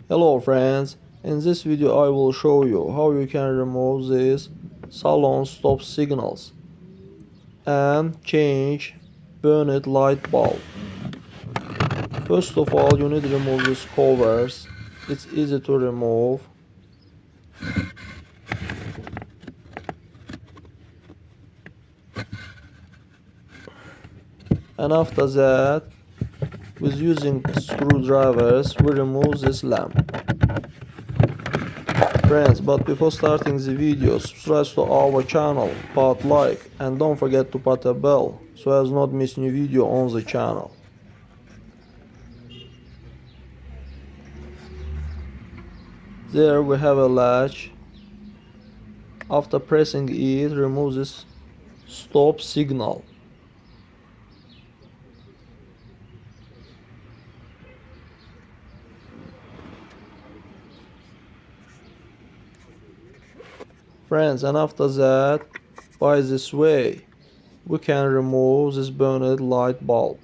Hello friends, in this video I will show you how you can remove these salon stop signals and change burned light bulb. First of all, you need to remove these covers. It's easy to remove. And after that, with using screwdrivers, we remove this lamp. Friends, but before starting the video, subscribe to our channel, put like, and don't forget to put a bell so as not miss new video on the channel. There we have a latch. After pressing it, remove this stop signal. Friends, and after that, by this way, we can remove this burned light bulb.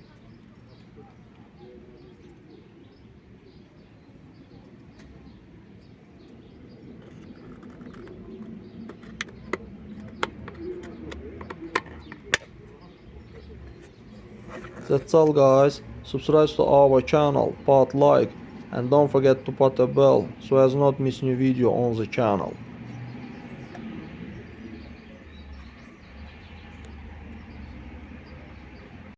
That's all guys, subscribe to our channel, put like, and don't forget to put a bell so as not miss new video on the channel.